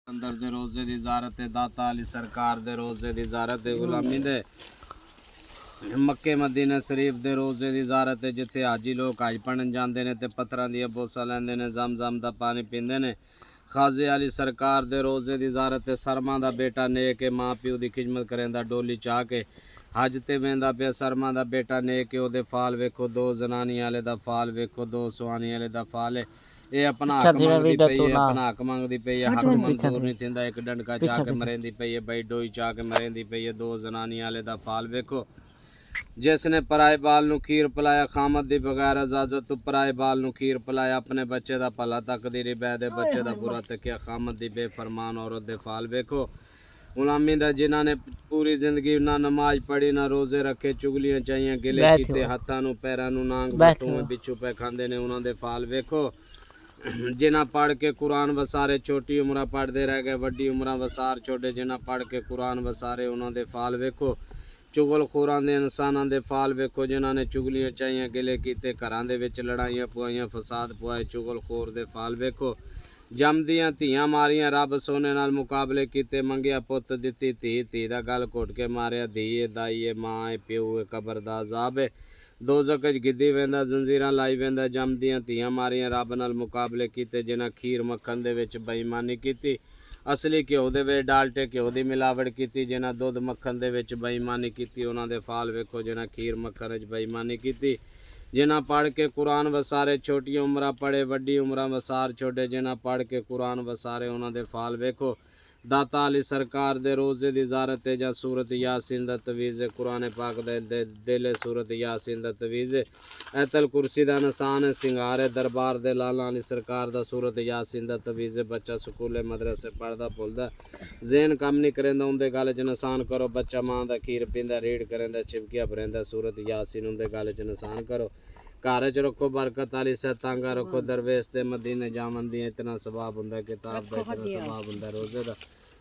अंदर दे रोजे दी ज़ारत दाता अली सरकार दे रोजे दी ज़ारत गुलामी दे मक्के मदीने शरीफ दे रोजे दी ज़ारत जिथे हाजी लोग हज पढ़न जाते हैं तो पत्थर दी बोसा लेंदे ने जम का पानी पींदे ने। खाजे अली सरकार दे रोजे दी ज़ारत सरमा दा बेटा नेक माँ प्यो की खिदमत करेंदा डोली चाह के हज ते वेंदा पे सरमा दा बेटा नेक ओदे फाल वेखो दो जनानी वाले दा फाल वेखो दो सुहानी वाले दा फाल है। ये अपना हक मंगदी पई है अपना हक मंगदी पई है हक मंजूर नहीं थिंदा एक डंडका चाह के मरेंदी पई है भाई डोई चाह के मरेंदी पई है दो जनानी वाले दा फाल वेखो। जिसने पराए बाल नू खीर पिलाया खामद दी बगैर इजाजत तो पराए बाल नू खीर पिलाया अपने बच्चे दा भला तकदीरी बैदे बच्चे दा बुरा तकिया खामद दी बेफरमान औरत दे फाल वेखो। गुलामी दा जिन्हां ने पूरी जिंदगी ना नमाज पढ़ी ना रोजे रखे चुगलियां चाहिए गिले कीते हत्थां नू पैरां नू नांग बटूए बिच्छू पे खांदे ने उन्हां दे फाल वेखो। जिन्हां पढ़ के कुरान वसारे छोटी उम्र पढ़ते रह गए वड्डी उम्र वसार छोड़े जिन्हां पढ़ के कुरान वसारे उन्हां दे फाल वेखो। चुगल खोरां दे इंसानां दे फाल वेखो जिन्हां ने चुगलियां चाहिए गिले कीते घरां दे विच लड़ाइयां पुआइयां फसाद पुआए चुगल खोर दे फाल वेखो। जमदियां धीआं मारियां रब सोने नाल मुकाबले कीते मंगिया पुत्त दित्ती धी धी दा गल घुट के मारिया धी ए दाई ए मां ए प्यो ए कबर दा अजाब है। दोज़ख च गिद्धी वेंदा जंजीरां लाई वेंदा जमदियां धीआं मारियां रब नाल मुकाबले कीते जिन्हां खीर मक्खन दे विच बेईमानी कीती असली घ्यो दे विच डालटे घ्यो दी मिलावट कीती जिन्हां दुध मक्खन दे विच बेईमानी कीती उन्हां दे फाल वेखो जिन्हां खीर मक्खन च बेईमानी कीती। जिन्हां पढ़ के कुरान वसारे छोटी उम्र पढ़े वड्डी उम्र वसार छोड़े जिन्हां पढ़ के कुरान वसारे उन्हां दे फाल वेखो। दाता अली सरकार दे रोजे दी ज़ारत जा सूरत यासीन दा तवीज़ कुरान पाक दे दिल सूरत यासीन दा तवीज़ ऐतल कुर्सी दा निशान सिंगार दरबार दे लाला अली सरकार दा सूरत यासीन दा तवीज़ बच्चा स्कूले मदरसे पढ़दा भुलदा ज़हन कम नहीं करेंदा उंदे गल च निशान करो बच्चा मां दा खीर पींदा रीढ़ करेंदा चिपकिया भरेंदा सूरत यासीन उंदे गल च निशान करो। घर च रखो बरकत आली सतांगा रखो दरवेश दे मदीने जावन दी इतना सवाब हुंदा किताब दा इतना सवाब हुंदा रोजे दा।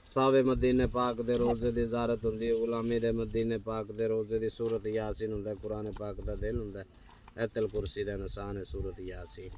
सावे मदीने पाक दे रोजे दी ज़ारत हुंदी है गुलामी दे मदीने पाक दे रोजे दी सूरत यासीन हुंदा कुरान पाक दा दिल हुंदा ऐतल कुर्सी दा निशान है सूरत यासीन।